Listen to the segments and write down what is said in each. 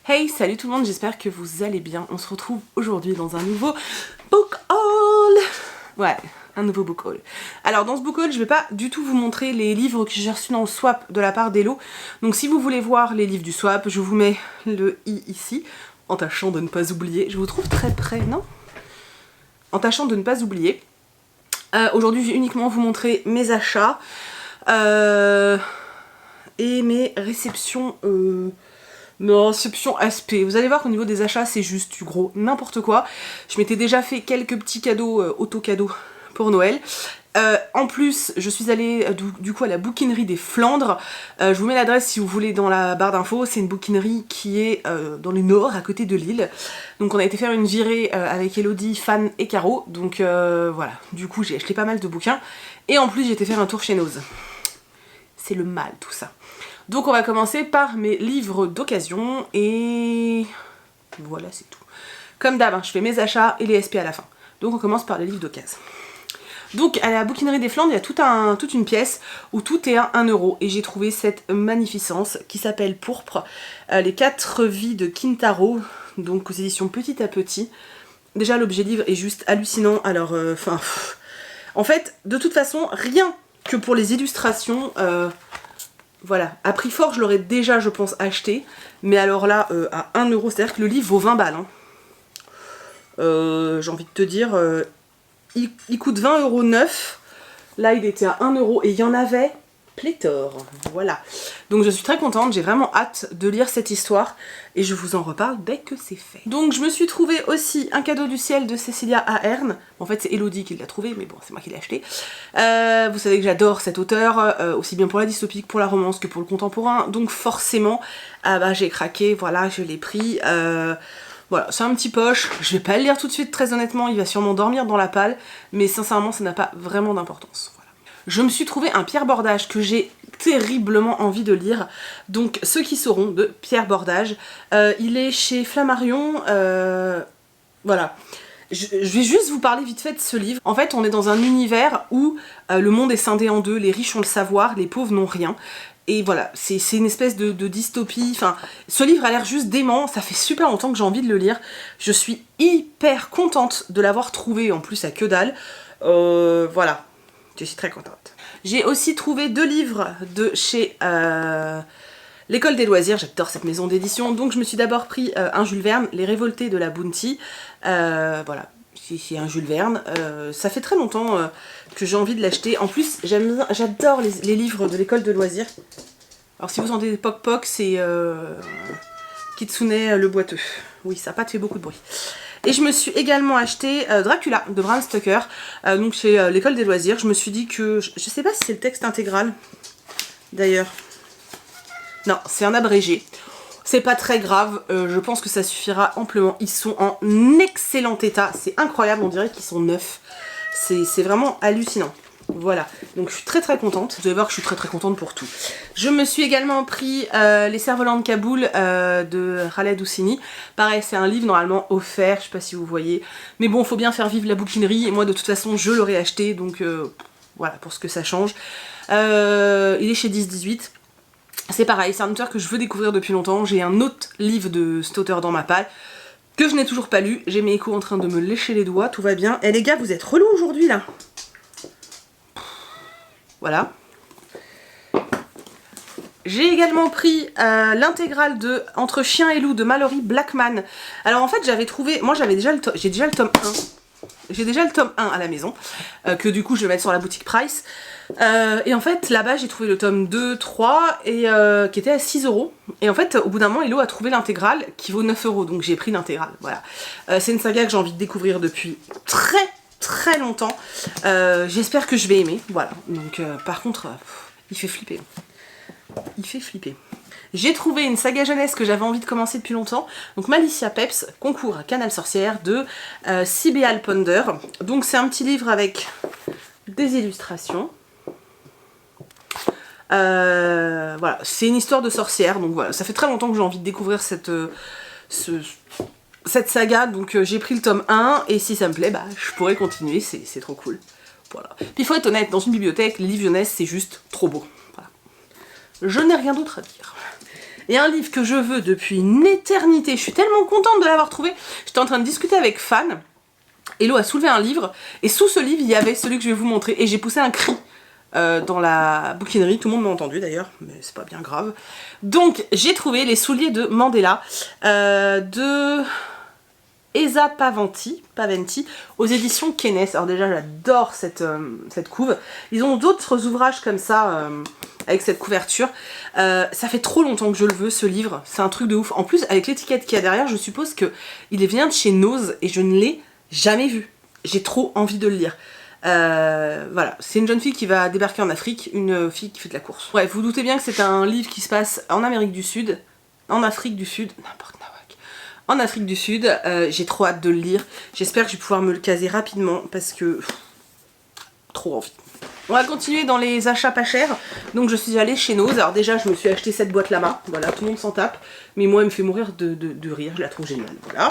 Hey, salut tout le monde, j'espère que vous allez bien. On se retrouve aujourd'hui dans un nouveau book haul. Ouais, un nouveau book haul. Alors dans ce book haul, je vais pas du tout vous montrer les livres que j'ai reçus dans le swap de la part d'Hello. Donc si vous voulez voir les livres du swap, je vous mets le i ici, en tâchant de ne pas oublier. Je vous trouve très près, non? En tâchant de ne pas oublier. Aujourd'hui, je vais uniquement vous montrer mes achats et mes réceptions... Non, réception SP. Vous allez voir qu'au niveau des achats, c'est juste du gros n'importe quoi. Je m'étais déjà fait quelques petits cadeaux, auto-cadeaux pour Noël. En plus, je suis allée du coup à la bouquinerie des Flandres. Je vous mets l'adresse si vous voulez dans la barre d'infos. C'est une bouquinerie qui est dans le nord, à côté de Lille. Donc on a été faire une virée avec Elodie, Fan et Caro. Donc voilà, du coup j'ai acheté pas mal de bouquins. Et en plus j'ai été faire un tour chez Noz. C'est le mal tout ça. Donc on va commencer par mes livres d'occasion et voilà, c'est tout. Comme d'hab, hein, je fais mes achats et les SP à la fin. Donc on commence par les livres d'occasion. Donc à la bouquinerie des Flandres, il y a toute une pièce où tout est à 1 €. Et j'ai trouvé cette magnificence qui s'appelle Pourpre. Les 4 vies de Kintaro, donc aux éditions Petit à Petit. Déjà l'objet livre est juste hallucinant. Alors, en fait, de toute façon, rien que pour les illustrations... Voilà, à prix fort je l'aurais déjà je pense acheté, mais alors là à 1 €, c'est à dire que le livre vaut 20 balles. Hein. J'ai envie de te dire, il coûte 20 € neuf, là il était à 1 € et il y en avait pléthore, voilà. Donc je suis très contente, j'ai vraiment hâte de lire cette histoire et je vous en reparle dès que c'est fait. Donc je me suis trouvé aussi un cadeau du ciel de Cécilia Ahern. En fait c'est Elodie qui l'a trouvé, mais bon c'est moi qui l'ai acheté. Vous savez que j'adore cet auteur, aussi bien pour la dystopique, pour la romance que pour le contemporain, donc forcément j'ai craqué, voilà, je l'ai pris. Voilà, c'est un petit poche, je vais pas le lire tout de suite très honnêtement, il va sûrement dormir dans la palle, mais sincèrement ça n'a pas vraiment d'importance. Voilà. Je me suis trouvé un Pierre Bordage que j'ai terriblement envie de lire, donc Ceux qui sauront de Pierre Bordage. Il est chez Flammarion, voilà. Je vais juste vous parler vite fait de ce livre. En fait, on est dans un univers où le monde est scindé en deux, les riches ont le savoir, les pauvres n'ont rien. Et voilà, c'est une espèce de dystopie. Enfin, ce livre a l'air juste dément, ça fait super longtemps que j'ai envie de le lire. Je suis hyper contente de l'avoir trouvé, en plus à que dalle. Voilà, je suis très contente. J'ai aussi trouvé 2 livres de chez... L'école des loisirs, j'adore cette maison d'édition, donc je me suis d'abord pris un Jules Verne, Les Révoltés de la Bounty. Voilà, c'est un Jules Verne. Ça fait très longtemps que j'ai envie de l'acheter. En plus, j'adore les livres de l'école de loisirs. Alors si vous entendez Poc Poc, c'est Kitsune le boiteux. Oui, ça n'a pas fait beaucoup de bruit. Et je me suis également acheté Dracula de Bram Stoker, donc chez l'école des loisirs. Je me suis dit que... Je sais pas si c'est le texte intégral, d'ailleurs. Non, c'est un abrégé. C'est pas très grave, je pense que ça suffira amplement. Ils sont en excellent état, c'est incroyable, on dirait qu'ils sont neufs. C'est vraiment hallucinant. Voilà, donc je suis très très contente. Vous allez voir que je suis très très contente pour tout. Je me suis également pris Les Cerfs-Volants de Kaboul de Khaled Hosseini. Pareil, c'est un livre normalement offert, je sais pas si vous voyez. Mais bon, faut bien faire vivre la bouquinerie, et moi de toute façon je l'aurais acheté, donc voilà, pour ce que ça change. Il est chez 10-18. C'est pareil, c'est un auteur que je veux découvrir depuis longtemps. J'ai un autre livre de cet auteur dans ma palle que je n'ai toujours pas lu. J'ai mes échos en train de me lécher les doigts, tout va bien. Eh les gars, vous êtes relous aujourd'hui là. Voilà. J'ai également pris l'intégrale de Entre chien et loup de Mallory Blackman. Alors en fait j'avais trouvé, moi j'ai déjà le tome 1. J'ai déjà le tome 1 à la maison, que du coup je vais mettre sur la boutique Price. Et en fait là-bas j'ai trouvé le tome 2, 3 et qui était à 6 €. Et en fait au bout d'un moment Hello a trouvé l'intégrale qui vaut 9 €, donc j'ai pris l'intégrale, voilà. C'est une saga que j'ai envie de découvrir depuis très longtemps. J'espère que je vais aimer, voilà. Donc par contre, il fait flipper. Il fait flipper. J'ai trouvé une saga jeunesse que j'avais envie de commencer depuis longtemps, donc Malicia Peps, concours à Canal Sorcière de Sibéal Ponder. Donc c'est un petit livre avec des illustrations. Voilà, c'est une histoire de sorcière, donc voilà, ça fait très longtemps que j'ai envie de découvrir cette saga, donc j'ai pris le tome 1, et si ça me plaît, bah je pourrais continuer, c'est trop cool. Voilà. Puis il faut être honnête, dans une bibliothèque, les livres jeunesse, c'est juste trop beau. Voilà. Je n'ai rien d'autre à dire. Et un livre que je veux depuis une éternité, je suis tellement contente de l'avoir trouvé. J'étais en train de discuter avec Fan, Hello a soulevé un livre, et sous ce livre il y avait celui que je vais vous montrer, et j'ai poussé un cri dans la bouquinerie, tout le monde m'a entendu d'ailleurs, mais c'est pas bien grave. Donc j'ai trouvé Les souliers de Mandela, de Esa Paventi, aux éditions Kenes. Alors déjà j'adore cette couve. Ils ont d'autres ouvrages comme ça, avec cette couverture. Ça fait trop longtemps que je le veux ce livre, c'est un truc de ouf. En plus avec l'étiquette qu'il y a derrière, je suppose qu'il vient de chez Nose et je ne l'ai jamais vu. J'ai trop envie de le lire. Voilà, c'est une jeune fille qui va débarquer en Afrique, une fille qui fait de la course. Bref, vous doutez bien que c'est un livre qui se passe en Amérique du Sud, en Afrique du Sud, n'importe quoi. En Afrique du Sud, j'ai trop hâte de le lire. J'espère que je vais pouvoir me le caser rapidement parce que... trop envie. On va continuer dans les achats pas chers. Donc je suis allée chez Nose. Alors déjà, je me suis acheté cette boîte là-bas. Voilà, tout le monde s'en tape. Mais moi, elle me fait mourir de rire. Je la trouve géniale. Voilà.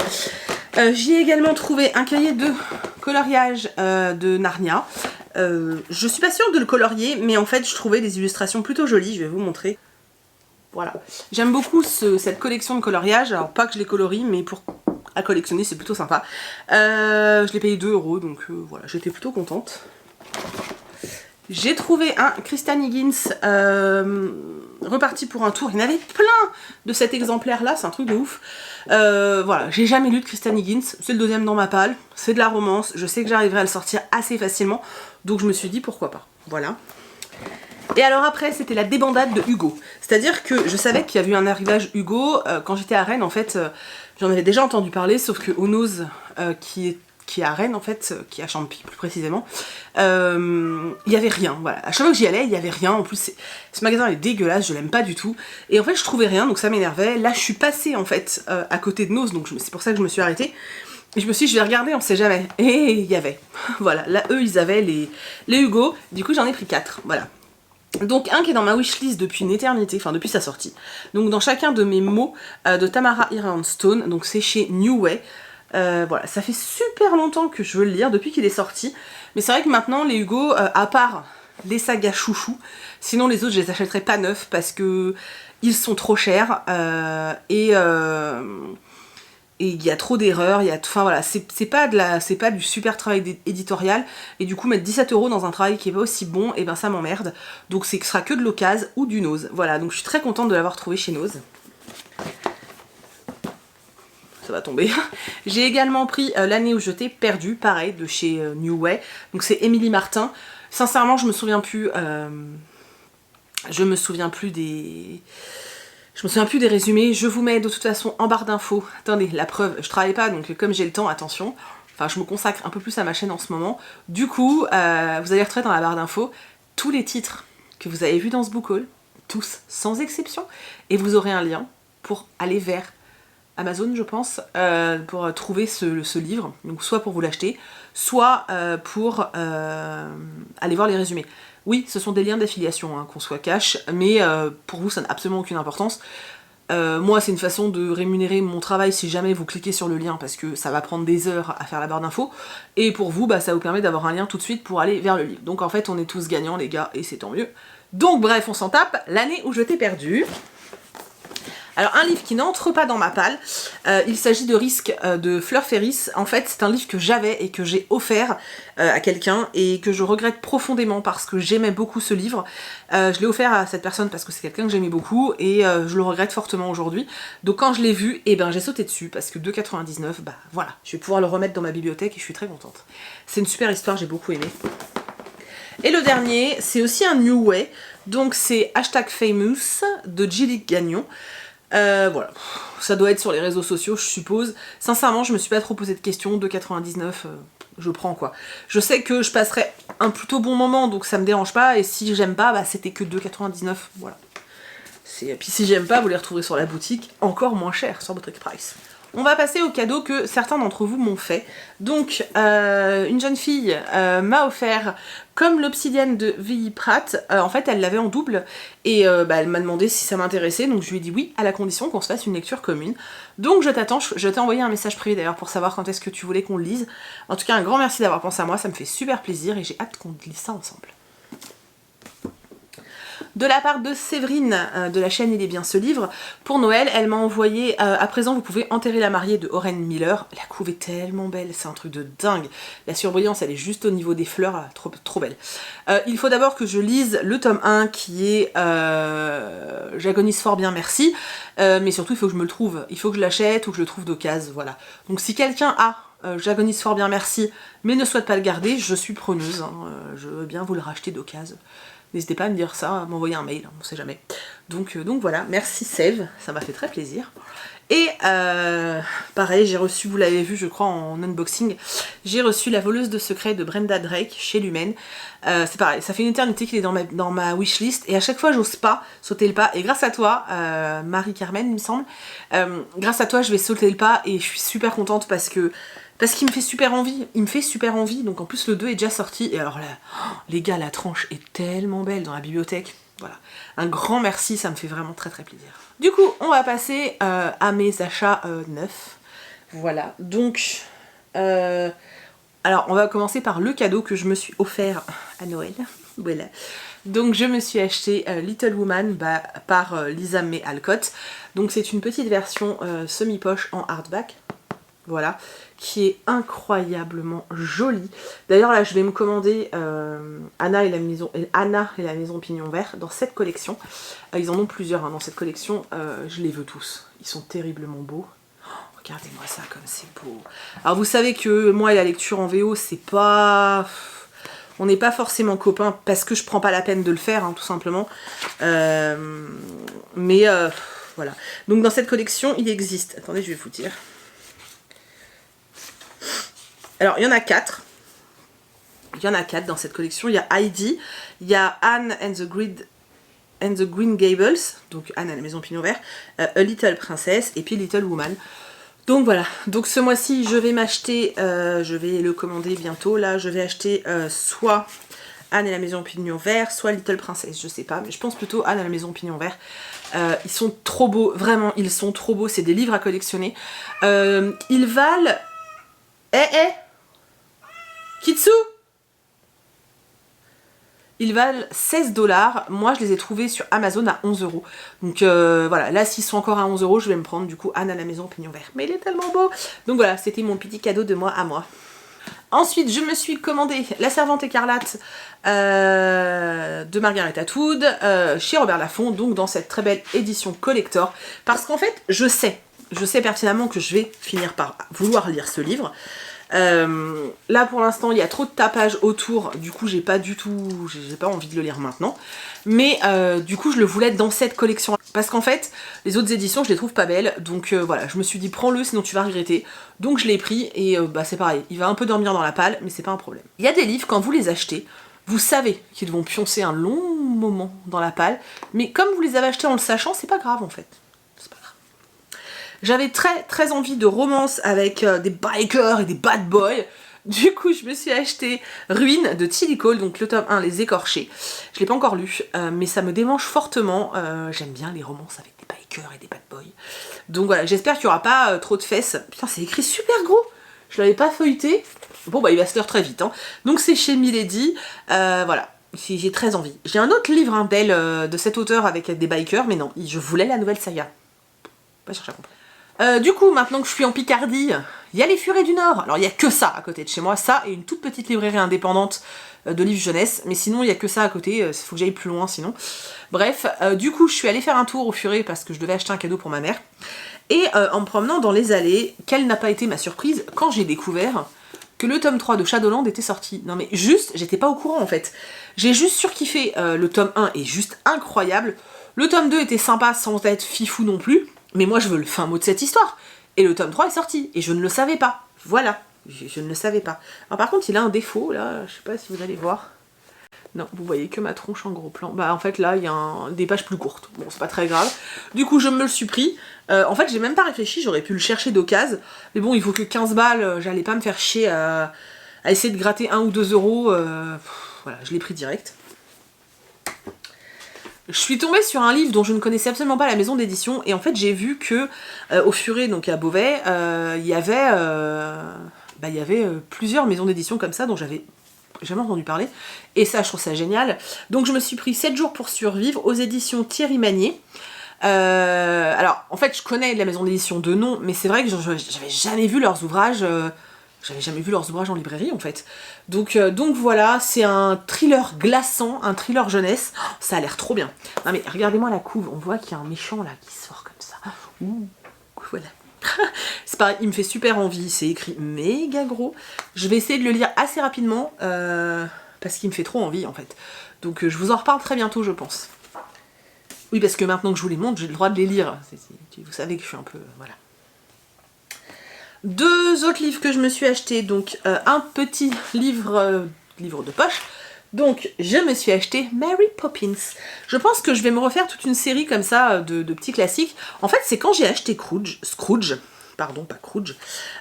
J'y ai également trouvé un cahier de coloriage de Narnia. Je suis pas sûre de le colorier, mais en fait, je trouvais des illustrations plutôt jolies. Je vais vous montrer. Voilà. J'aime beaucoup cette collection de coloriage. Alors pas que je les colorie, mais pour à collectionner, c'est plutôt sympa. Je l'ai payé 2 €, donc voilà, j'étais plutôt contente. J'ai trouvé un Christian Higgins reparti pour un tour. Il y en avait plein de cet exemplaire-là, c'est un truc de ouf. Voilà, j'ai jamais lu de Christian Higgins, c'est le 2e dans ma palle, c'est de la romance, je sais que j'arriverai à le sortir assez facilement, donc je me suis dit pourquoi pas. Voilà. Et alors après, c'était la débandade de Hugo. C'est-à-dire que je savais qu'il y avait eu un arrivage Hugo. Quand j'étais à Rennes, en fait, j'en avais déjà entendu parler, sauf que Onoz, qui est à Rennes, en fait, qui est à Champy plus précisément, il y avait rien. Voilà. À chaque fois que j'y allais, il y avait rien. En plus, ce magasin est dégueulasse, je l'aime pas du tout. Et en fait, je trouvais rien, donc ça m'énervait. Là, je suis passée, en fait, à côté de Noz, donc c'est pour ça que je me suis arrêtée. Et je me suis dit, je vais regarder, on sait jamais. Et il y avait. Voilà, là, eux, ils avaient les Hugo. Du coup, j'en ai pris 4. Voilà. Donc un qui est dans ma wishlist depuis une éternité, enfin depuis sa sortie. Donc dans chacun de mes mots de Tamara Ironstone, donc c'est chez New Way. Voilà, ça fait super longtemps que je veux le lire, depuis qu'il est sorti. Mais c'est vrai que maintenant les Hugo, à part les sagas chouchou, sinon les autres je les achèterais pas neufs parce que ils sont trop chers et il y a trop d'erreurs, enfin voilà, c'est pas du super travail éditorial, et du coup mettre 17 € dans un travail qui est pas aussi bon, et ben ça m'emmerde. Donc ce sera que de l'occasion ou du Nose. Voilà, donc je suis très contente de l'avoir trouvé chez Nose. Ça va tomber. J'ai également pris L'année où je t'ai perdu, pareil, de chez New Way. Donc c'est Émilie Martin. Sincèrement, je me souviens plus des résumés, je vous mets de toute façon en barre d'infos. Attendez, la preuve, je travaille pas, donc comme j'ai le temps, attention. Enfin, je me consacre un peu plus à ma chaîne en ce moment. Du coup, vous allez retrouver dans la barre d'infos tous les titres que vous avez vus dans ce book haul, tous, sans exception. Et vous aurez un lien pour aller vers Amazon, je pense, pour trouver ce livre. Donc soit pour vous l'acheter, soit pour aller voir les résumés. Oui, ce sont des liens d'affiliation, hein, qu'on soit cash, mais pour vous, ça n'a absolument aucune importance. Moi, c'est une façon de rémunérer mon travail si jamais vous cliquez sur le lien, parce que ça va prendre des heures à faire la barre d'infos. Et pour vous, bah, ça vous permet d'avoir un lien tout de suite pour aller vers le livre. Donc en fait, on est tous gagnants, les gars, et c'est tant mieux. Donc bref, on s'en tape. L'année où je t'ai perdu. Alors un livre qui n'entre pas dans ma palle, il s'agit de Risque de Fleur Ferris. En fait c'est un livre que j'avais et que j'ai offert à quelqu'un et que je regrette profondément parce que j'aimais beaucoup ce livre. Je l'ai offert à cette personne parce que c'est quelqu'un que j'aimais beaucoup et je le regrette fortement aujourd'hui. Donc quand je l'ai vu, eh ben, j'ai sauté dessus parce que 2,99, bah voilà, je vais pouvoir le remettre dans ma bibliothèque et je suis très contente. C'est une super histoire, j'ai beaucoup aimé. Et le dernier, c'est aussi un New Way, donc c'est #famous de Gilly Gagnon. Voilà, ça doit être sur les réseaux sociaux, je suppose. Sincèrement, je me suis pas trop posé de questions. 2,99, je prends quoi. Je sais que je passerai un plutôt bon moment, donc ça me dérange pas. Et si j'aime pas, bah c'était que 2,99. Voilà. Puis si j'aime pas, vous les retrouverez sur la boutique, encore moins cher sur Boutique Price. On va passer au cadeau que certains d'entre vous m'ont fait. Donc, une jeune fille m'a offert, comme l'obsidienne de V.I. Pratt, en fait elle l'avait en double, et elle m'a demandé si ça m'intéressait, donc je lui ai dit oui, à la condition qu'on se fasse une lecture commune. Donc je t'attends, je t'ai envoyé un message privé d'ailleurs pour savoir quand est-ce que tu voulais qu'on le lise. En tout cas, un grand merci d'avoir pensé à moi, ça me fait super plaisir, et j'ai hâte qu'on lise ça ensemble. de la part de Séverine de la chaîne Il est bien ce livre. Pour Noël, elle m'a envoyé à présent vous pouvez enterrer la mariée de Oren Miller. La couve est tellement belle, c'est un truc de dingue. La surbrillance elle est juste au niveau des fleurs, là, trop belle. Il faut d'abord que je lise le tome 1 qui est J'agonise fort bien merci, mais surtout il faut que je me le trouve, il faut que je l'achète ou que je le trouve d'occasion, voilà. Donc si quelqu'un a J'agonise fort bien merci, mais ne souhaite pas le garder, je suis preneuse, hein, je veux bien vous le racheter d'occasion. N'hésitez pas à me dire ça, à m'envoyer un mail, on sait jamais. Donc voilà, merci Sève, ça m'a fait très plaisir. Et pareil, j'ai reçu, vous l'avez vu je crois en unboxing, j'ai reçu La voleuse de secrets de Brenda Drake chez Lumen. C'est pareil, ça fait une éternité qu'il est dans ma wishlist et à chaque fois j'ose pas sauter le pas. Et grâce à toi, Marie-Carmen il me semble, grâce à toi je vais sauter le pas et je suis super contente parce qu'il me fait super envie, donc en plus le 2 est déjà sorti, et alors là, les gars, la tranche est tellement belle dans la bibliothèque, voilà. Un grand merci, ça me fait vraiment très plaisir. Du coup, on va passer à mes achats neufs, voilà, donc, alors on va commencer par le cadeau que je me suis offert à Noël, voilà. Donc je me suis acheté Little Woman par Lisa May Alcott, donc c'est une petite version semi-poche en hardback, voilà, qui est incroyablement jolie. D'ailleurs là je vais me commander Anna et la maison Pignon Vert dans cette collection. Ils en ont plusieurs hein, dans cette collection, je les veux tous, ils sont terriblement beaux. Oh, regardez-moi ça comme c'est beau. Alors vous savez que moi et la lecture en VO c'est pas... On n'est pas forcément copains parce que je prends pas la peine de le faire hein, tout simplement. Mais voilà. Donc dans cette collection il existe, attendez je vais vous dire. Alors, il y en a 4. Il y en a 4 dans cette collection. Il y a Heidi, il y a Anne and the Green Gables, donc Anne à la maison Pignon Vert, A Little Princess et puis Little Woman. Donc voilà, donc ce mois-ci je vais m'acheter, je vais le commander bientôt, là je vais acheter soit Anne et la maison Pignon Vert, soit Little Princess, je sais pas, mais je pense plutôt Anne à la maison Pignon Vert. Ils sont trop beaux, vraiment, ils sont trop beaux, c'est des livres à collectionner. Ils valent... Kitsu! Ils valent 16 $. Moi, je les ai trouvés sur Amazon à 11 €. Donc voilà, là, s'ils sont encore à 11 €, je vais me prendre du coup Anne à la maison Pignon Vert. Mais il est tellement beau! Donc voilà, c'était mon petit cadeau de moi à moi. Ensuite, je me suis commandé La Servante écarlate de Margaret Atwood chez Robert Laffont, donc dans cette très belle édition collector. Parce qu'en fait, je sais pertinemment que je vais finir par vouloir lire ce livre. Là pour l'instant il y a trop de tapage autour, du coup j'ai pas envie de le lire maintenant, mais du coup je le voulais dans cette collection parce qu'en fait les autres éditions je les trouve pas belles, donc voilà, je me suis dit prends-le sinon tu vas regretter, donc je l'ai pris et c'est pareil, il va un peu dormir dans la palle mais c'est pas un problème. Il y a des livres quand vous les achetez, vous savez qu'ils vont pioncer un long moment dans la palle, mais comme vous les avez achetés en le sachant, c'est pas grave en fait. J'avais très envie de romance avec des bikers et des bad boys. Du coup, je me suis acheté Ruine de Tilly Cole, donc le tome 1, Les Écorchés. Je l'ai pas encore lu, mais ça me démange fortement. J'aime bien les romances avec des bikers et des bad boys. Donc voilà, j'espère qu'il n'y aura pas trop de fesses. Putain, c'est écrit super gros. Je l'avais pas feuilleté. Bon, bah il va se lire très vite. Hein. Donc c'est chez Milady. Voilà. J'ai très envie. J'ai un autre livre hein, d'elle, de cet auteur avec des bikers, mais non, je voulais la nouvelle saga. Pas chercher à comprendre. Du coup, maintenant que je suis en Picardie, il y a les Furets du Nord. Alors, il n'y a que ça à côté de chez moi, ça et une toute petite librairie indépendante de livres jeunesse. Mais sinon, il n'y a que ça à côté, il faut que j'aille plus loin sinon. Bref, du coup, je suis allée faire un tour au Furet parce que je devais acheter un cadeau pour ma mère. Et en me promenant dans les allées, quelle n'a pas été ma surprise quand j'ai découvert que le tome 3 de Shadowland était sorti. Non mais juste, j'étais pas au courant en fait. J'ai juste surkiffé, le tome 1 est juste incroyable. Le tome 2 était sympa sans être fifou non plus. Mais moi je veux le fin mot de cette histoire. Et le tome 3 est sorti. Et je ne le savais pas. Voilà. Je ne le savais pas. Alors par contre il a un défaut là. Je sais pas si vous allez voir. Non, vous voyez que ma tronche en gros plan. Bah en fait là il y a des pages plus courtes. Bon c'est pas très grave. Du coup je me le suis pris. En fait j'ai même pas réfléchi. J'aurais pu le chercher d'occasion. Mais bon il faut que 15 balles. J'allais pas me faire chier à essayer de gratter 1 ou 2 €. Voilà je l'ai pris direct. Je suis tombée sur un livre dont je ne connaissais absolument pas la maison d'édition et en fait j'ai vu que au Furet, donc à Beauvais, il y avait plusieurs maisons d'édition comme ça dont j'avais jamais entendu parler. Et ça, je trouve ça génial. Donc je me suis pris 7 jours pour survivre aux éditions Thierry Magnier. Alors, en fait, je connais la maison d'édition de nom, mais c'est vrai que j'avais jamais vu leurs ouvrages. J'avais jamais vu leurs ouvrages en librairie, en fait. Donc voilà, c'est un thriller glaçant, un thriller jeunesse. Oh, ça a l'air trop bien. Non mais regardez-moi la couve, on voit qu'il y a un méchant là qui sort comme ça. Ouh, voilà. C'est pareil, il me fait super envie, c'est écrit méga gros. Je vais essayer de le lire assez rapidement, parce qu'il me fait trop envie, en fait. Donc je vous en reparle très bientôt, je pense. Oui, parce que maintenant que je vous les montre, j'ai le droit de les lire. Vous savez que je suis un peu... voilà. 2 autres livres que je me suis acheté, donc un petit livre, livre de poche. Donc je me suis acheté Mary Poppins. Je pense que je vais me refaire toute une série comme ça de petits classiques. En fait, c'est quand j'ai acheté Scrooge, pardon, pas Scrooge.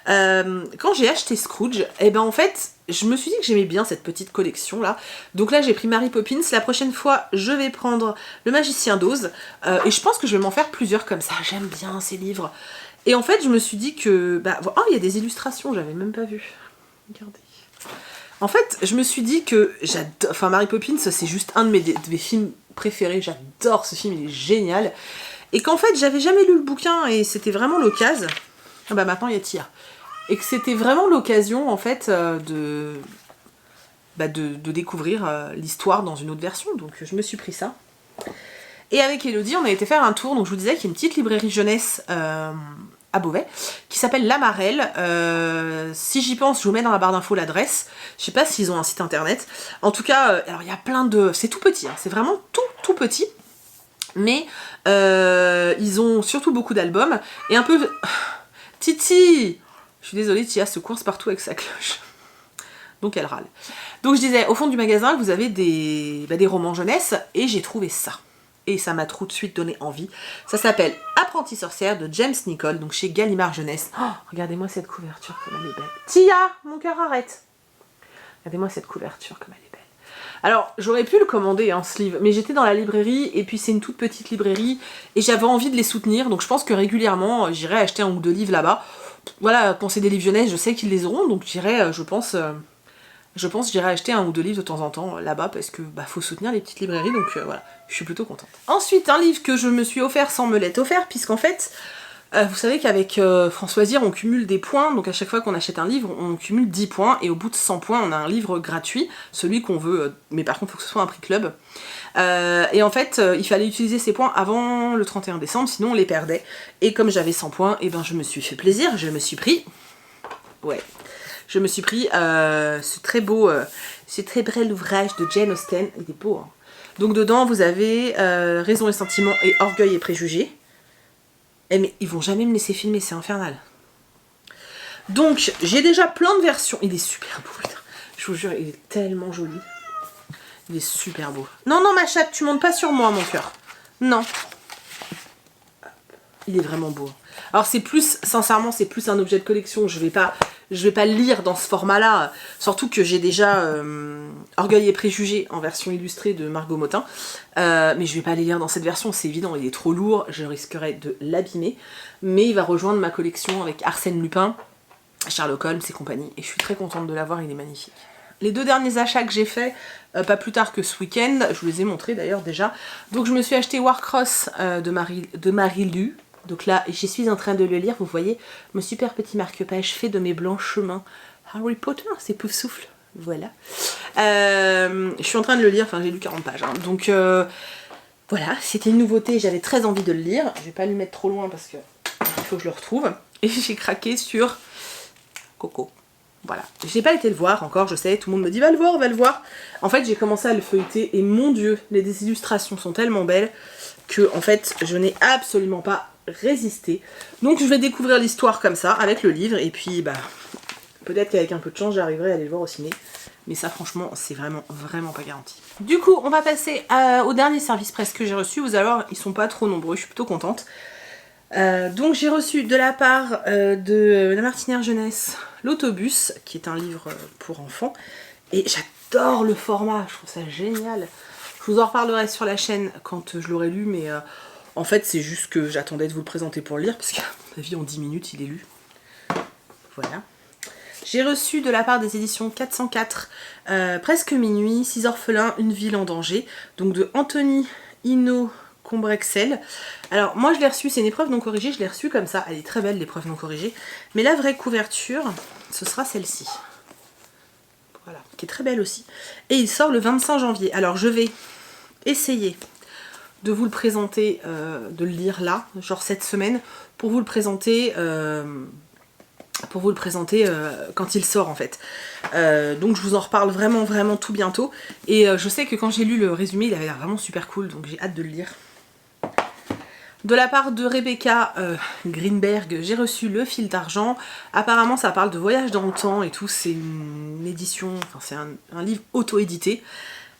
Quand j'ai acheté Scrooge, et ben en fait, je me suis dit que j'aimais bien cette petite collection là. Donc là, j'ai pris Mary Poppins. La prochaine fois, je vais prendre Le Magicien d'Oz. Et je pense que je vais m'en faire plusieurs comme ça. J'aime bien ces livres. Et en fait, je me suis dit que... bah, oh, il y a des illustrations, j'avais même pas vu. Regardez. En fait, je me suis dit que j'adore... Enfin, Mary Poppins, c'est juste un de mes films préférés. J'adore ce film, il est génial. Et qu'en fait, j'avais jamais lu le bouquin et c'était vraiment l'occasion... Ah bah maintenant, il y a Tia. Et que c'était vraiment l'occasion, en fait, de découvrir l'histoire dans une autre version. Donc, je me suis pris ça. Et avec Elodie, on a été faire un tour. Donc, je vous disais qu'il y a une petite librairie jeunesse... à Beauvais, qui s'appelle La Marelle. Si j'y pense, je vous mets dans la barre d'infos l'adresse. Je sais pas s'ils ont un site internet. En tout cas, alors il y a plein de... C'est tout petit, hein, c'est vraiment tout petit. Mais ils ont surtout beaucoup d'albums. Et un peu... Titi! Je suis désolée, Tia se coince partout avec sa cloche. Donc elle râle. Donc je disais, au fond du magasin, vous avez des romans jeunesse, et j'ai trouvé ça. Et ça m'a tout de suite donné envie. Ça s'appelle Apprentie sorcière de James Nichol, donc chez Gallimard Jeunesse. Oh, regardez-moi cette couverture, comme elle est belle. Tia, mon cœur arrête. Regardez-moi cette couverture, comme elle est belle. Alors, j'aurais pu le commander, hein, ce livre, mais j'étais dans la librairie, et puis c'est une toute petite librairie, et j'avais envie de les soutenir, donc je pense que régulièrement, j'irai acheter 1 ou 2 livres là-bas. Voilà, quand c'est des livres jeunesse, je sais qu'ils les auront, donc j'irai, je pense j'irai acheter 1 ou 2 livres de temps en temps là-bas parce que faut soutenir les petites librairies, donc voilà, je suis plutôt contente. Ensuite, un livre que je me suis offert sans me l'être offert, puisqu'en fait, vous savez qu'avec Françoisir, on cumule des points, donc à chaque fois qu'on achète un livre, on cumule 10 points, et au bout de 100 points, on a un livre gratuit, celui qu'on veut, mais par contre, il faut que ce soit un prix club. Et en fait, il fallait utiliser ces points avant le 31 décembre, sinon on les perdait. Et comme j'avais 100 points, et ben je me suis fait plaisir, je me suis pris... Ouais... Je me suis pris ce très bel ouvrage de Jane Austen. Il est beau, hein. Donc dedans, vous avez Raison et sentiment et Orgueil et préjugés. Eh mais ils vont jamais me laisser filmer, c'est infernal. Donc, j'ai déjà plein de versions. Il est super beau, putain. Je vous jure, il est tellement joli. Il est super beau. Non, non, ma chatte, tu montes pas sur moi, mon cœur. Non. Il est vraiment beau. Alors c'est plus, sincèrement, c'est plus un objet de collection. Je vais pas le lire dans ce format-là. Surtout que j'ai déjà Orgueil et préjugés en version illustrée de Margot Motin. Mais je vais pas les lire dans cette version, c'est évident. Il est trop lourd, je risquerais de l'abîmer. Mais il va rejoindre ma collection avec Arsène Lupin, Sherlock Holmes et compagnie. Et je suis très contente de l'avoir, il est magnifique. Les 2 derniers achats que j'ai faits, pas plus tard que ce week-end, je vous les ai montrés d'ailleurs déjà. Donc je me suis acheté Warcross de Marie Lu. Donc là, je suis en train de le lire, vous voyez, mon super petit marque-page fait de mes blancs chemins. Harry Potter, c'est Poufsouffle, voilà. Je suis en train de le lire, enfin j'ai lu 40 pages. Hein. Donc voilà, c'était une nouveauté, j'avais très envie de le lire. Je vais pas lui mettre trop loin parce que il faut que je le retrouve. Et j'ai craqué sur Coco. Voilà, j'ai pas été le voir encore, je sais, tout le monde me dit va le voir, va le voir. En fait, j'ai commencé à le feuilleter et mon dieu, les illustrations sont tellement belles que en fait, je n'ai absolument pas résisté. Donc je vais découvrir l'histoire comme ça, avec le livre, et puis peut-être qu'avec un peu de chance, j'arriverai à aller le voir au ciné. Mais ça, franchement, c'est vraiment pas garanti. Du coup, on va passer au dernier service presse que j'ai reçu. Vous allez voir, ils sont pas trop nombreux, je suis plutôt contente. Donc j'ai reçu de la part de La Martinière Jeunesse L'autobus, qui est un livre pour enfants, et j'adore le format, je trouve ça génial. Je vous en reparlerai sur la chaîne quand je l'aurai lu, mais en fait c'est juste que j'attendais de vous le présenter pour le lire, parce qu'à mon avis en 10 minutes il est lu. Voilà. J'ai reçu de la part des éditions 404 Presque minuit, 6 orphelins, une ville en danger, donc de Anthony Hinault Combrexel. Alors moi je l'ai reçu, c'est une épreuve non corrigée, je l'ai reçue comme ça, elle est très belle l'épreuve non corrigée, mais la vraie couverture, ce sera celle-ci. Voilà, qui est très belle aussi. Et il sort le 25 janvier. Alors je vais essayer de vous le présenter, de le lire là, genre cette semaine, pour vous le présenter quand il sort en fait. Donc je vous en reparle vraiment tout bientôt. Et je sais que quand j'ai lu le résumé, il avait l'air vraiment super cool, donc j'ai hâte de le lire. De la part de Rebecca Greenberg, j'ai reçu Le Fil d'Argent. Apparemment ça parle de voyage dans le temps et tout, c'est une édition, enfin c'est un livre auto-édité.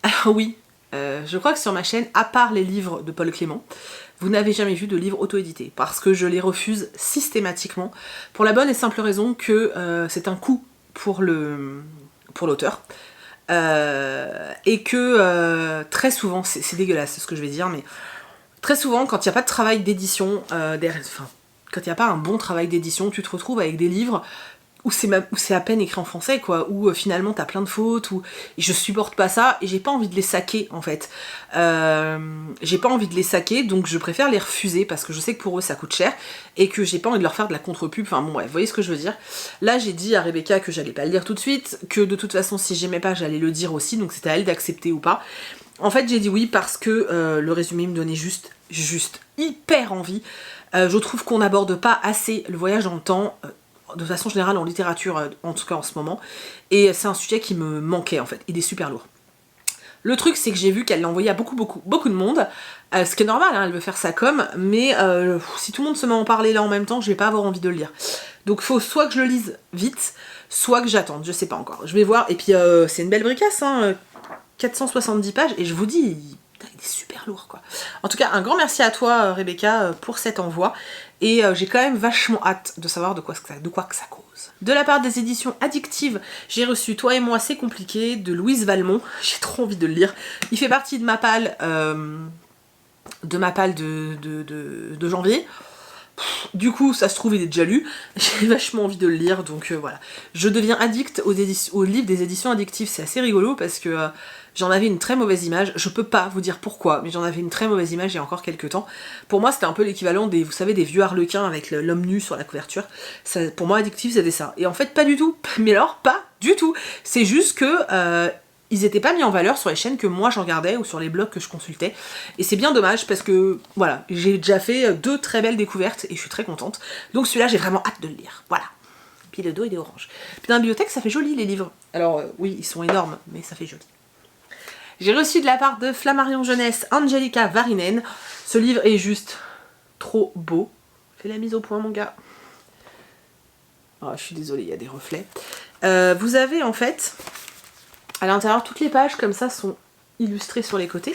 Alors oui, je crois que sur ma chaîne, à part les livres de Paul Clément, vous n'avez jamais vu de livre auto-édité, parce que je les refuse systématiquement, pour la bonne et simple raison que c'est un coût pour l'auteur, et que très souvent, c'est dégueulasse ce que je vais dire, mais très souvent quand il n'y a pas de travail d'édition, quand il n'y a pas un bon travail d'édition, tu te retrouves avec des livres où c'est à peine écrit en français, quoi, où finalement t'as plein de fautes, et je supporte pas ça, et j'ai pas envie de les saquer, en fait. J'ai pas envie de les saquer, donc je préfère les refuser, parce que je sais que pour eux ça coûte cher, et que j'ai pas envie de leur faire de la contre-pub, enfin bon bref, vous voyez ce que je veux dire. Là j'ai dit à Rebecca que j'allais pas le lire tout de suite, que de toute façon si j'aimais pas j'allais le dire aussi, donc c'était à elle d'accepter ou pas. En fait j'ai dit oui parce que le résumé me donnait juste hyper envie. Je trouve qu'on n'aborde pas assez le voyage dans le temps, de façon générale en littérature, en tout cas en ce moment, et c'est un sujet qui me manquait en fait, il est super lourd. Le truc c'est que j'ai vu qu'elle l'a envoyé à beaucoup de monde, ce qui est normal, hein, elle veut faire sa com, mais si tout le monde se met à en parler là en même temps, je vais pas avoir envie de le lire. Donc faut soit que je le lise vite, soit que j'attende, je sais pas encore, je vais voir, et puis c'est une belle bricasse, hein, 470 pages, et je vous dis, il est super lourd quoi. En tout cas, un grand merci à toi Rebecca pour cet envoi, et j'ai quand même vachement hâte de savoir de quoi que ça cause. De la part des éditions Addictives, j'ai reçu Toi et moi c'est compliqué de Louise Valmont, j'ai trop envie de le lire. Il fait partie de ma palle de janvier. Du coup, ça se trouve, il est déjà lu. J'ai vachement envie de le lire, donc voilà. Je deviens addict aux livres des éditions Addictives. C'est assez rigolo parce que j'en avais une très mauvaise image. Je peux pas vous dire pourquoi, mais j'en avais une très mauvaise image il y a encore quelques temps. Pour moi, c'était un peu l'équivalent des, vous savez, des vieux harlequins avec l'homme nu sur la couverture. Ça, pour moi, Addictive, c'était ça. Et en fait, pas du tout. Mais alors, pas du tout. C'est juste que ils étaient pas mis en valeur sur les chaînes que moi je regardais ou sur les blogs que je consultais, et c'est bien dommage parce que voilà, j'ai déjà fait 2 très belles découvertes et je suis très contente, donc celui-là j'ai vraiment hâte de le lire, voilà. Puis le dos il est orange. Puis dans la bibliothèque ça fait joli les livres, alors oui ils sont énormes mais ça fait joli. J'ai reçu de la part de Flammarion Jeunesse Angelica Varinen, ce livre est juste trop beau, fais la mise au point mon gars. Oh, je suis désolée, il y a des reflets. Vous avez en fait à l'intérieur, toutes les pages comme ça sont illustrées sur les côtés.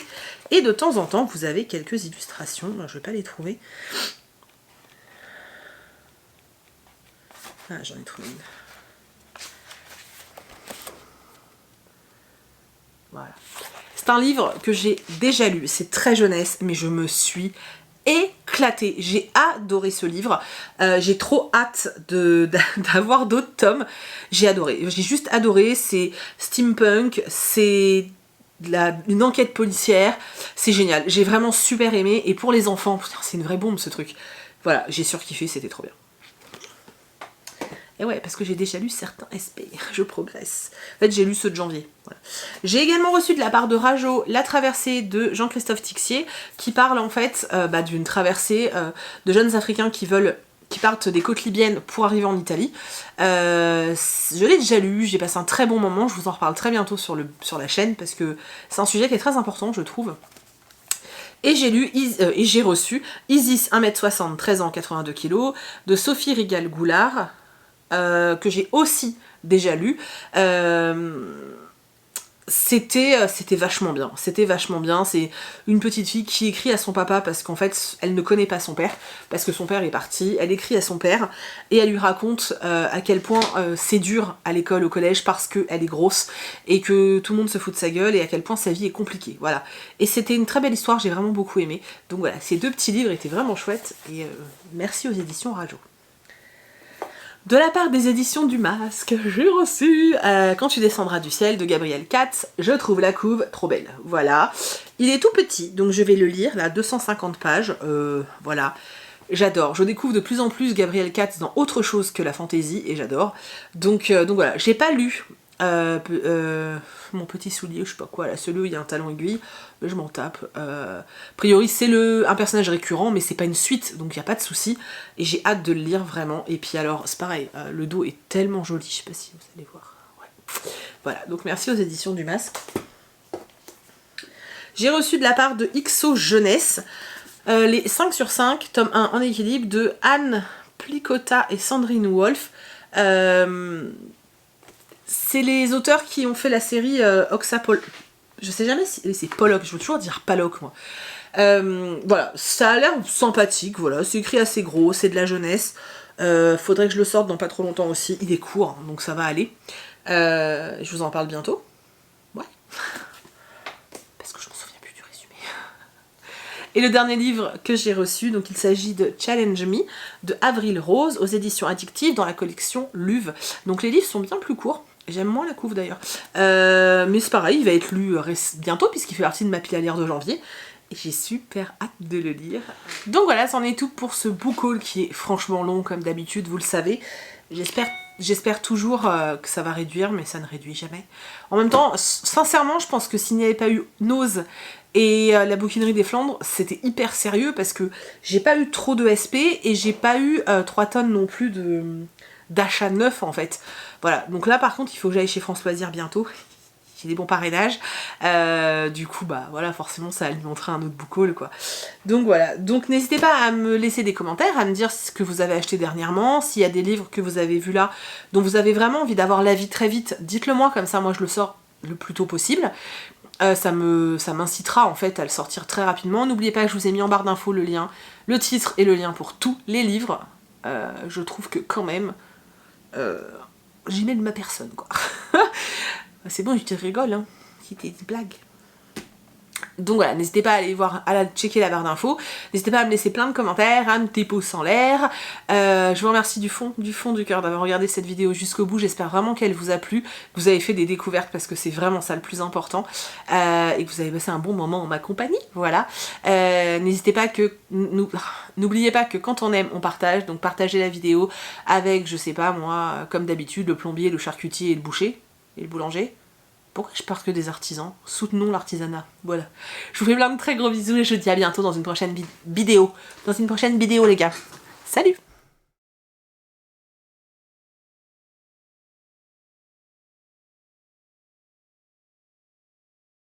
Et de temps en temps, vous avez quelques illustrations. Alors, je ne vais pas les trouver. Ah, j'en ai trouvé une. Voilà. C'est un livre que j'ai déjà lu. C'est très jeunesse, mais je me suis éclatée. J'ai adoré ce livre. J'ai trop hâte d'avoir d'autres tomes. J'ai adoré. J'ai juste adoré. C'est steampunk, c'est une enquête policière. C'est génial. J'ai vraiment super aimé. Et pour les enfants, c'est une vraie bombe ce truc. Voilà, j'ai surkiffé, c'était trop bien. Et ouais, parce que j'ai déjà lu certains SP, je progresse. En fait, j'ai lu ceux de janvier. Voilà. J'ai également reçu de la part de Rajo La Traversée de Jean-Christophe Tixier, qui parle en fait d'une traversée de jeunes Africains qui partent des côtes libyennes pour arriver en Italie. Je l'ai déjà lu, j'ai passé un très bon moment, je vous en reparle très bientôt sur la chaîne, parce que c'est un sujet qui est très important, je trouve. Et j'ai reçu Isis 1m60, 13 ans, 82 kg, de Sophie Rigal-Goulard, que j'ai aussi déjà lu. C'était vachement bien, c'est une petite fille qui écrit à son papa parce qu'en fait elle ne connaît pas son père, parce que son père est parti, elle écrit à son père et elle lui raconte à quel point c'est dur à l'école, au collège, parce qu'elle est grosse et que tout le monde se fout de sa gueule, et à quel point sa vie est compliquée, voilà. Et c'était une très belle histoire, j'ai vraiment beaucoup aimé, donc voilà, ces 2 petits livres étaient vraiment chouettes, et merci aux éditions Rajo. De la part des éditions du Masque, j'ai reçu Quand tu descendras du ciel de Gabriel Katz. Je trouve la couve trop belle. Voilà. Il est tout petit, donc je vais le lire, là, 250 pages. Voilà. J'adore. Je découvre de plus en plus Gabriel Katz dans autre chose que la fantaisie, et j'adore. Donc voilà. J'ai pas lu Mon petit soulier, je sais pas quoi, là, celui où il y a un talon aiguille, mais je m'en tape. A priori, c'est un personnage récurrent, mais c'est pas une suite, donc il n'y a pas de souci. Et j'ai hâte de le lire, vraiment. Et puis alors, c'est pareil, le dos est tellement joli, je sais pas si vous allez voir. Ouais. Voilà, donc merci aux éditions du Masque. J'ai reçu de la part de XO Jeunesse les 5 sur 5, tome 1 en équilibre, de Anne Plicotta et Sandrine Wolf. C'est les auteurs qui ont fait la série Oxapol. Je sais jamais si c'est Pollock, je veux toujours dire Palloc moi. Voilà, ça a l'air sympathique, voilà, c'est écrit assez gros, c'est de la jeunesse. Faudrait que je le sorte dans pas trop longtemps aussi. Il est court, hein, donc ça va aller. Je vous en parle bientôt. Ouais. Parce que je me souviens plus du résumé. Et le dernier livre que j'ai reçu, donc il s'agit de Challenge Me, de Avril Rose, aux éditions Addictives, dans la collection Luve. Donc les livres sont bien plus courts. J'aime moins la couve d'ailleurs. Mais c'est pareil, il va être lu bientôt, puisqu'il fait partie de ma pile à lire de janvier. Et j'ai super hâte de le lire. Donc voilà, c'en est tout pour ce book haul qui est franchement long comme d'habitude, vous le savez. J'espère toujours que ça va réduire, mais ça ne réduit jamais. En même temps, sincèrement, je pense que s'il n'y avait pas eu Nose et la bouquinerie des Flandres, c'était hyper sérieux parce que j'ai pas eu trop de SP et j'ai pas eu 3 tonnes non plus d'achat neuf en fait. Voilà, donc là par contre il faut que j'aille chez France Loisirs bientôt. J'ai des bons parrainages. Du coup bah voilà, forcément ça alimenterait un autre book haul quoi. Donc voilà, donc n'hésitez pas à me laisser des commentaires, à me dire ce que vous avez acheté dernièrement, s'il y a des livres que vous avez vus là, dont vous avez vraiment envie d'avoir l'avis très vite, dites-le moi, comme ça moi je le sors le plus tôt possible. Ça m'incitera en fait à le sortir très rapidement. N'oubliez pas que je vous ai mis en barre d'infos le lien, le titre et le lien pour tous les livres. Je trouve que quand même j'y mets de ma personne quoi. C'est bon, je te rigole hein, c'était une blague. Donc voilà, n'hésitez pas à aller voir, checker la barre d'infos, n'hésitez pas à me laisser plein de commentaires, à me des pouces en l'air. Je vous remercie du fond du cœur d'avoir regardé cette vidéo jusqu'au bout, j'espère vraiment qu'elle vous a plu, que vous avez fait des découvertes parce que c'est vraiment ça le plus important, et que vous avez passé un bon moment en ma compagnie, voilà. N'hésitez pas que, n'oubliez pas que quand on aime, on partage, donc partagez la vidéo avec, je sais pas moi, comme d'habitude, le plombier, le charcutier et le boucher, et le boulanger. Pourquoi je parle que des artisans? Soutenons l'artisanat. Voilà. Je vous fais plein de très gros bisous et je vous dis à bientôt dans une prochaine vidéo. Dans une prochaine vidéo les gars. Salut!